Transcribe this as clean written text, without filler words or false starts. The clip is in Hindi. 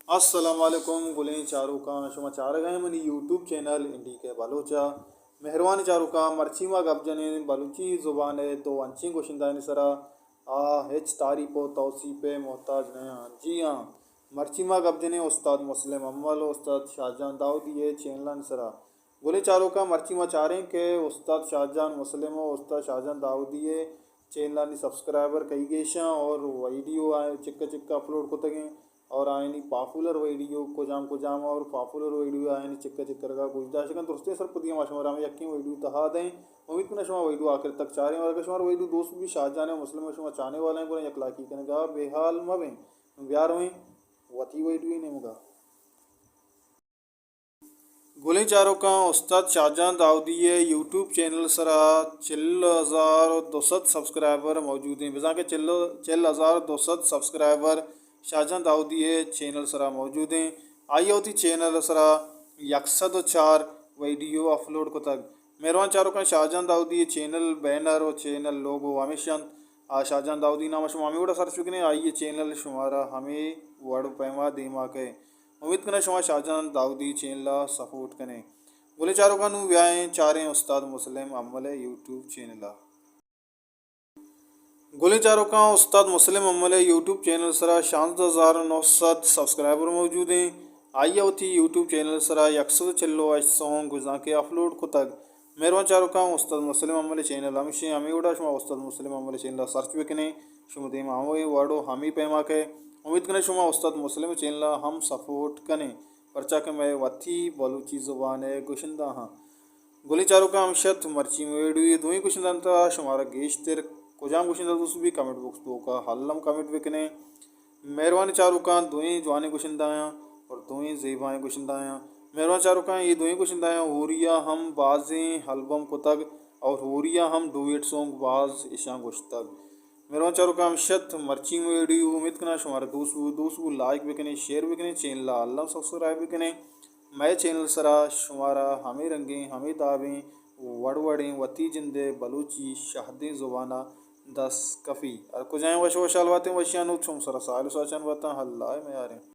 अस्सलाम वालेकुम गुलें चारों का शुमा चार गए मनी यूट्यूब चैनल इंडी के बलोचा मेहरबानी चारों का मर्ची मा गबजने बलूची ज़ुबान है तो अंची गोशिंदा सरा आ हेच तारीफ़ो तौसीफ़े मोहताज ने हाँ जी हाँ मर्ची मा गबजने उस्ताद मुस्लिम अम्मल उस्ताद शाहजहान दाऊदी ये चैनल सरा गोले चारों का मर्ची मा चारें के उस्ताद शाहजहान मुस्लिम हो उस्ताद शाहजहान दाऊदी ये चैनल सब्सक्राइबर कई गेशा और वीडियो आए चिक्का चिक्का अपलोड को तगें और आयनी पॉपुलर वीडियो को जाम और पॉपुलर वीडियो आयनी चिक्का चिक्कर का कुछ दाशकन दोस्ते सर पुदिया माशमरा में यक्की वीडियो तहा दें उम्मीद करना शुमा वीडियो आखिर तक चाह रहे हैं और शुमार वीडियो दोस्त भी शाहजहान है मुस्लिम शुमा चाहने वाले हैं पूरे यकलाकी कने गा बेहाल मवें ब्यार हुई वती वीडियो ने मुगा गोली चारों का उस्ताद शाहजहान दाऊदी यूट्यूब चैनल सरा 4200 सब्सक्राइबर मौजूद हैं बिजा के 4200 सब्सक्राइबर शाहजहान दाऊदी चैनल सरा मौजूद हैं आई होती चैनल सरा 104 वीडियो अपलोड को तक मेहरबान चारों का शाहजहान दाऊदी चैनल बैनर और चैनल लोगो हमेशा शाहजहान दाऊदी नाम शुमामी वड़ा सर्च विकने आइए चैनल शुमारा हमें वर्ड पैमा दिमा के उम्मीद करना शुमा शाहजहान दाऊदी चैनल सपोर्ट करें बोले चारों का व्याएँ चारें उस्ताद मुस्लिम अम्मल यूट्यूब चैनल गोले चारों का उस्ताद मुस्लिम अम्मल यूट्यूब चैनल सरा 56,900 सब्सक्राइबर मौजूद हैं आइए होती यूट्यूब चैनल सरा 100 सॉन्ग गुजा के अपलोड को तक मेहरबान चारों का उस्ताद मुस्लिम अम्मल चैनल हमेशा हमें उड़ा शुमा उस्ताद मुस्लिम अम्मल चैनल सर्च विकने शुमदी माओ वर्डो हमी पैमा के उम्मीद करें शुमा उस्ताद मुस्लिम चैनल हम सपोर्ट करें परचा के मैं वथी बलूची ज़ुबान है गुशिंदा हाँ गोली चारों का हमशत मर्ची मेडू दुई गुशिंदा शुमारा गेश तेर कुजाम गुशिंदा दोस्त भी कमेंट बॉक्स दो का हल्लम कमेंट विकने मेहरबानी चारों का दुई जवानी गुशिंदा और दुई जेबाएँ गुशिंदा मेहरबान चारों का ये दुई गुशिंदा होरिया हम बाजें हलबम को तक और होरिया हम डुएट सॉन्ग बाज ईशा गुश तक मेहरबान चारों का हमशत मर्ची वीडियो उम्मीद करना शुमारा दोस्त लाइक बिकने शेयर बिकने चैनल अल्लाह सब्सक्राइब बिकने मैं चैनल सरा शुमारा हमें रंगें हमें दावें वड़वड़ें वती जिंदे बलूची शहदें ज़ुबाना दस कफ़ी और कुछ वश वशाल बातें वशियान छुम सरा साल साचन बता हल्ला में आ रहे